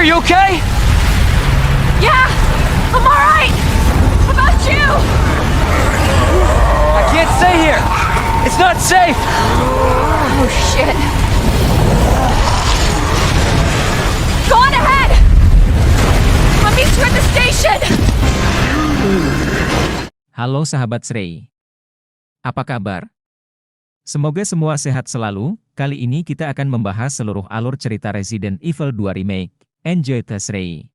Claire, you okay? Yeah, I'm alright! How about you? I can't stay here. It's not safe. Oh shit. Go on ahead! I'll meet you at the station! Halo sahabat Srey. Apa kabar? Semoga semua sehat selalu. Kali ini kita akan membahas seluruh alur cerita Resident Evil 2 Remake. Enjoy the Srey.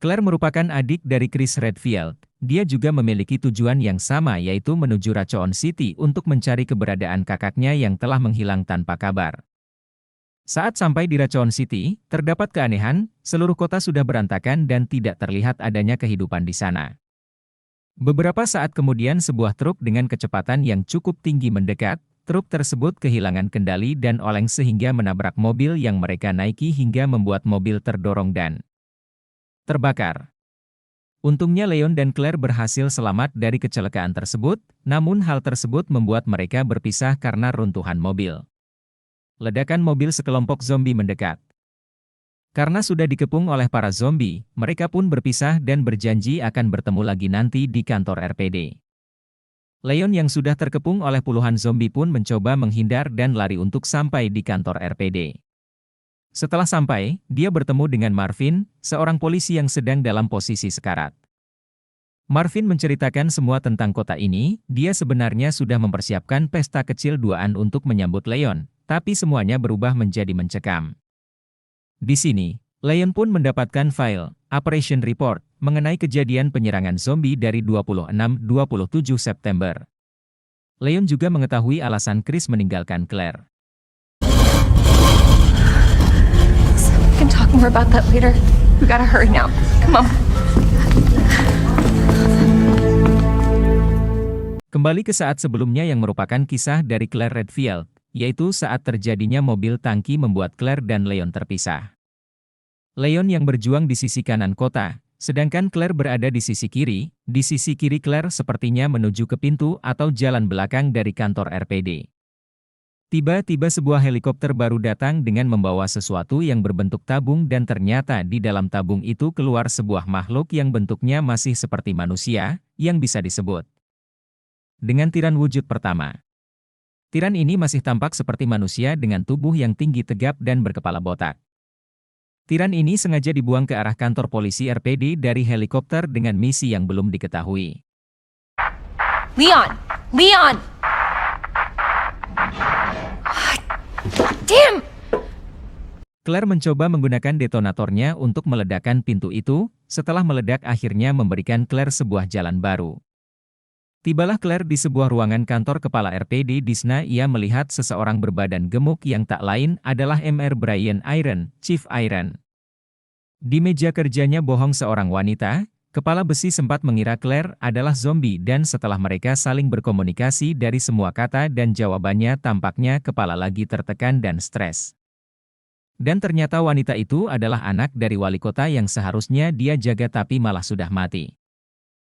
Claire merupakan adik dari Chris Redfield. Dia juga memiliki tujuan yang sama, yaitu menuju Raccoon City untuk mencari keberadaan kakaknya yang telah menghilang tanpa kabar. Saat sampai di Raccoon City, terdapat keanehan, seluruh kota sudah berantakan dan tidak terlihat adanya kehidupan di sana. Beberapa saat kemudian sebuah truk dengan kecepatan yang cukup tinggi mendekat. Truk tersebut kehilangan kendali dan oleng sehingga menabrak mobil yang mereka naiki hingga membuat mobil terdorong dan terbakar. Untungnya Leon dan Claire berhasil selamat dari kecelakaan tersebut, namun hal tersebut membuat mereka berpisah karena runtuhan mobil. Ledakan mobil sekelompok zombie mendekat. Karena sudah dikepung oleh para zombie, mereka pun berpisah dan berjanji akan bertemu lagi nanti di kantor RPD. Leon yang sudah terkepung oleh puluhan zombie pun mencoba menghindar dan lari untuk sampai di kantor RPD. Setelah sampai, dia bertemu dengan Marvin, seorang polisi yang sedang dalam posisi sekarat. Marvin menceritakan semua tentang kota ini. Dia sebenarnya sudah mempersiapkan pesta kecil duaan untuk menyambut Leon, tapi semuanya berubah menjadi mencekam. Di sini, Leon pun mendapatkan file Operation Report mengenai kejadian penyerangan zombie dari 26-27 September. Leon juga mengetahui alasan Chris meninggalkan Claire. We can talk more about that later. We gotta hurry now. Come on. Kembali ke saat sebelumnya yang merupakan kisah dari Claire Redfield, yaitu saat terjadinya mobil tangki membuat Claire dan Leon terpisah. Leon yang berjuang di sisi kanan kota, sedangkan Claire berada di sisi kiri. Di sisi kiri Claire sepertinya menuju ke pintu atau jalan belakang dari kantor RPD. Tiba-tiba sebuah helikopter baru datang dengan membawa sesuatu yang berbentuk tabung dan ternyata di dalam tabung itu keluar sebuah makhluk yang bentuknya masih seperti manusia, yang bisa disebut dengan tiran wujud pertama. Tiran ini masih tampak seperti manusia dengan tubuh yang tinggi tegap dan berkepala botak. Tiran ini sengaja dibuang ke arah kantor polisi RPD dari helikopter dengan misi yang belum diketahui. Leon! Leon! Damn! Claire mencoba menggunakan detonatornya untuk meledakkan pintu itu. Setelah meledak akhirnya memberikan Claire sebuah jalan baru. Tibalah Claire di sebuah ruangan kantor kepala RPD di sana. Ia melihat seseorang berbadan gemuk yang tak lain adalah Mr. Brian Iron, Chief Iron. Di meja kerjanya bohong seorang wanita. Kepala besi sempat mengira Claire adalah zombie dan setelah mereka saling berkomunikasi dari semua kata dan jawabannya tampaknya kepala lagi tertekan dan stres. Dan ternyata wanita itu adalah anak dari wali kota yang seharusnya dia jaga tapi malah sudah mati.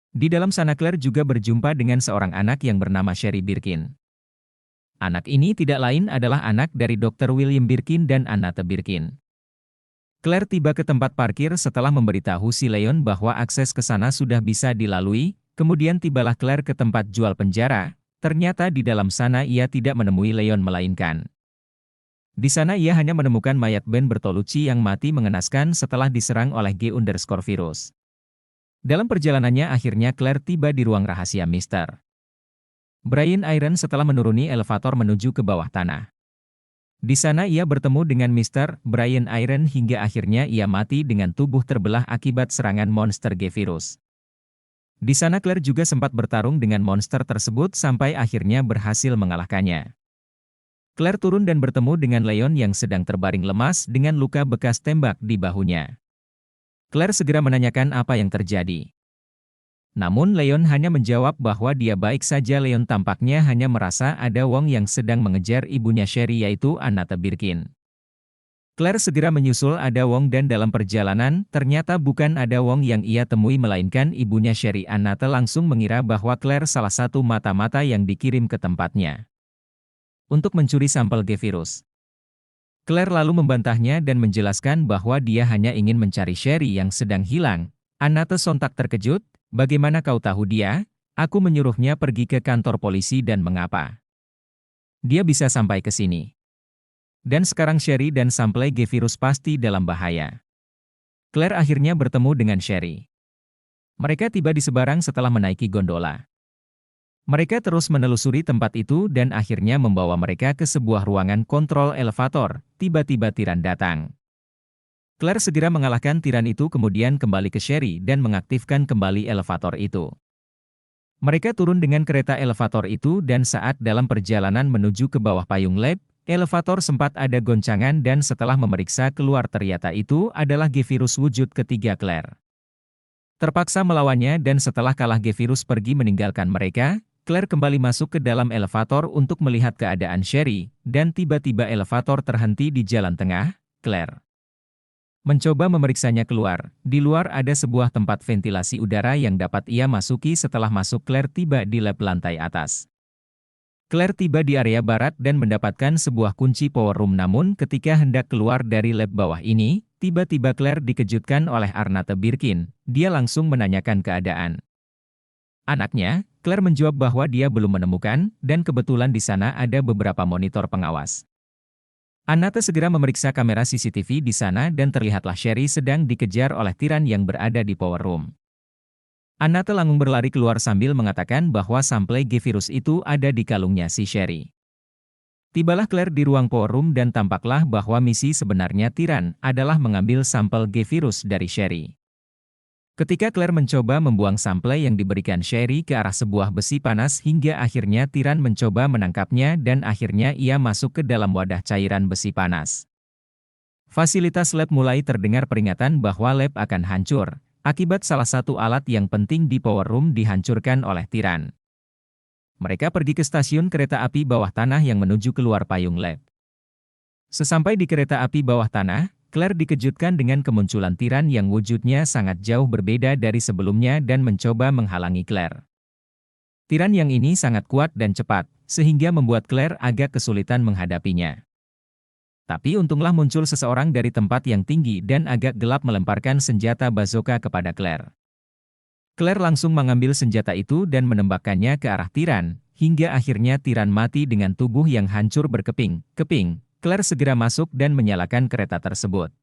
Di dalam sana Claire juga berjumpa dengan seorang anak yang bernama Sherry Birkin. Anak ini tidak lain adalah anak dari Dr. William Birkin dan Annette Birkin. Claire tiba ke tempat parkir setelah memberitahu si Leon bahwa akses ke sana sudah bisa dilalui. Kemudian tibalah Claire ke tempat jual penjara. Ternyata di dalam sana ia tidak menemui Leon melainkan. Di sana ia hanya menemukan mayat Ben Bertolucci yang mati mengenaskan setelah diserang oleh G-virus. Dalam perjalanannya akhirnya Claire tiba di ruang rahasia Mr. Brian Iron setelah menuruni elevator menuju ke bawah tanah. Di sana ia bertemu dengan Mr. Brian Iron hingga akhirnya ia mati dengan tubuh terbelah akibat serangan monster G-virus. Di sana Claire juga sempat bertarung dengan monster tersebut sampai akhirnya berhasil mengalahkannya. Claire turun dan bertemu dengan Leon yang sedang terbaring lemas dengan luka bekas tembak di bahunya. Claire segera menanyakan apa yang terjadi. Namun Leon hanya menjawab bahwa dia baik saja. Leon tampaknya hanya merasa ada Wong yang sedang mengejar ibunya Sherry yaitu Annette Birkin. Claire segera menyusul Ada Wong dan dalam perjalanan, ternyata bukan Ada Wong yang ia temui melainkan ibunya Sherry. Annette langsung mengira bahwa Claire salah satu mata-mata yang dikirim ke tempatnya untuk mencuri sampel G-Virus. Claire lalu membantahnya dan menjelaskan bahwa dia hanya ingin mencari Sherry yang sedang hilang. Annette sontak terkejut, "Bagaimana kau tahu dia? Aku menyuruhnya pergi ke kantor polisi dan mengapa dia bisa sampai ke sini? Dan sekarang Sherry dan sampel G-Virus pasti dalam bahaya." Claire akhirnya bertemu dengan Sherry. Mereka tiba di Sebarang setelah menaiki gondola. Mereka terus menelusuri tempat itu dan akhirnya membawa mereka ke sebuah ruangan kontrol elevator. Tiba-tiba tiran datang. Claire segera mengalahkan tiran itu kemudian kembali ke Sherry dan mengaktifkan kembali elevator itu. Mereka turun dengan kereta elevator itu dan saat dalam perjalanan menuju ke bawah payung lab, elevator sempat ada goncangan dan setelah memeriksa keluar ternyata itu adalah G-Virus wujud ketiga Claire. Terpaksa melawannya dan setelah kalah G-Virus pergi meninggalkan mereka, Claire kembali masuk ke dalam elevator untuk melihat keadaan Sherry, dan tiba-tiba elevator terhenti di jalan tengah. Claire mencoba memeriksanya keluar. Di luar ada sebuah tempat ventilasi udara yang dapat ia masuki. Setelah masuk, Claire tiba di lab lantai atas. Claire tiba di area barat dan mendapatkan sebuah kunci power room, namun ketika hendak keluar dari lab bawah ini, tiba-tiba Claire dikejutkan oleh Annette Birkin. Dia langsung menanyakan keadaan anaknya. Claire menjawab bahwa dia belum menemukan, dan kebetulan di sana ada beberapa monitor pengawas. Annette segera memeriksa kamera CCTV di sana dan terlihatlah Sherry sedang dikejar oleh tiran yang berada di power room. Annette langsung berlari keluar sambil mengatakan bahwa sampel G-Virus itu ada di kalungnya si Sherry. Tibalah Claire di ruang power room dan tampaklah bahwa misi sebenarnya tiran adalah mengambil sampel G-Virus dari Sherry. Ketika Claire mencoba membuang sampel yang diberikan Sherry ke arah sebuah besi panas hingga akhirnya tiran mencoba menangkapnya dan akhirnya ia masuk ke dalam wadah cairan besi panas. Fasilitas lab mulai terdengar peringatan bahwa lab akan hancur, akibat salah satu alat yang penting di power room dihancurkan oleh tiran. Mereka pergi ke stasiun kereta api bawah tanah yang menuju keluar payung lab. Sesampai di kereta api bawah tanah, Claire dikejutkan dengan kemunculan tiran yang wujudnya sangat jauh berbeda dari sebelumnya dan mencoba menghalangi Claire. Tiran yang ini sangat kuat dan cepat, sehingga membuat Claire agak kesulitan menghadapinya. Tapi untunglah muncul seseorang dari tempat yang tinggi dan agak gelap melemparkan senjata bazooka kepada Claire. Claire langsung mengambil senjata itu dan menembakkannya ke arah tiran, hingga akhirnya tiran mati dengan tubuh yang hancur berkeping-keping. Claire segera masuk dan menyalakan kereta tersebut.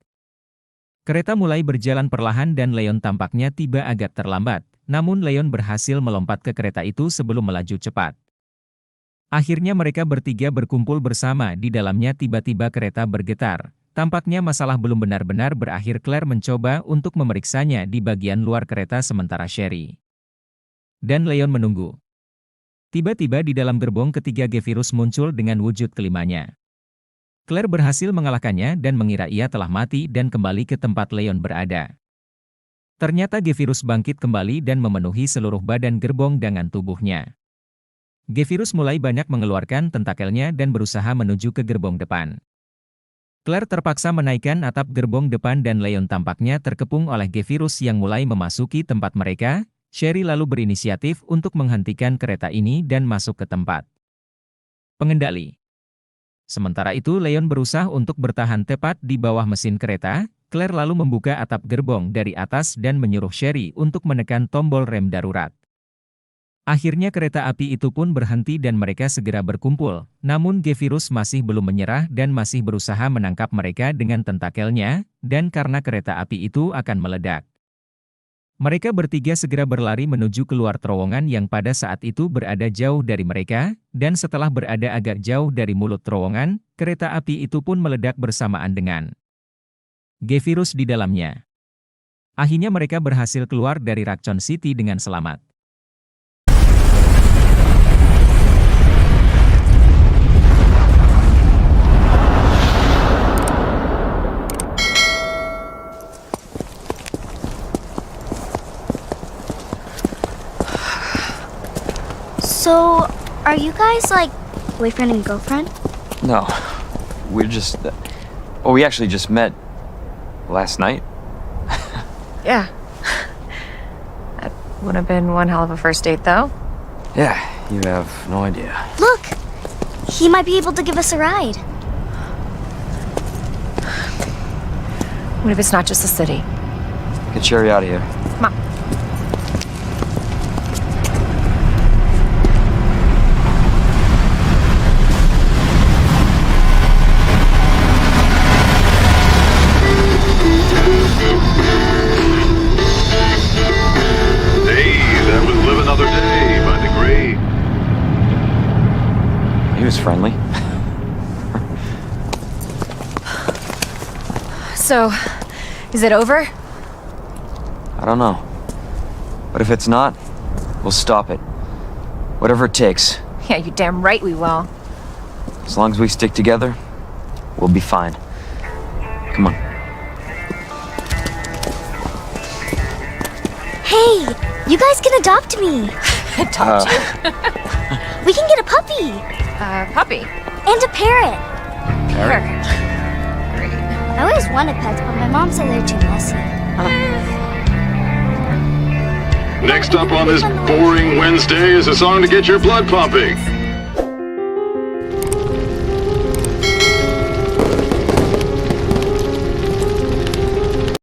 Kereta mulai berjalan perlahan dan Leon tampaknya tiba agak terlambat, namun Leon berhasil melompat ke kereta itu sebelum melaju cepat. Akhirnya mereka bertiga berkumpul bersama di dalamnya. Tiba-tiba kereta bergetar. Tampaknya masalah belum benar-benar berakhir. Claire mencoba untuk memeriksanya di bagian luar kereta sementara Sherry dan Leon menunggu. Tiba-tiba di dalam gerbong ketiga G-Virus muncul dengan wujud kelimanya. Claire berhasil mengalahkannya dan mengira ia telah mati dan kembali ke tempat Leon berada. Ternyata G-Virus bangkit kembali dan memenuhi seluruh badan gerbong dengan tubuhnya. G-Virus mulai banyak mengeluarkan tentakelnya dan berusaha menuju ke gerbong depan. Claire terpaksa menaikkan atap gerbong depan dan Leon tampaknya terkepung oleh G-Virus yang mulai memasuki tempat mereka. Sherry lalu berinisiatif untuk menghentikan kereta ini dan masuk ke tempat pengendali. Sementara itu Leon berusaha untuk bertahan tepat di bawah mesin kereta. Claire lalu membuka atap gerbong dari atas dan menyuruh Sherry untuk menekan tombol rem darurat. Akhirnya kereta api itu pun berhenti dan mereka segera berkumpul, namun G-Virus masih belum menyerah dan masih berusaha menangkap mereka dengan tentakelnya, dan karena kereta api itu akan meledak. Mereka bertiga segera berlari menuju keluar terowongan yang pada saat itu berada jauh dari mereka, dan setelah berada agak jauh dari mulut terowongan, kereta api itu pun meledak bersamaan dengan G-Virus di dalamnya. Akhirnya mereka berhasil keluar dari Raccoon City dengan selamat. So, are you guys like boyfriend and girlfriend? No, we're just... Oh, we actually just met last night. Yeah. That would have been one hell of a first date, though. Yeah, you have no idea. look! He might be able to give us a ride. What if it's not just the city? Get Sherry out of here. Come on. Hey, that was Live Another Day by The Grave. He was friendly. So, is it over? I don't know. But if it's not, we'll stop it. Whatever it takes. Yeah, you're damn right we will. As long as we stick together, we'll be fine. Come on. Hey, you guys can adopt me. Adopt you. We can get a puppy Puppy. and a parrot. Parrot. Great. I always wanted pets, but my mom said they're too messy. Next up on this boring Wednesday is a song to get your blood pumping.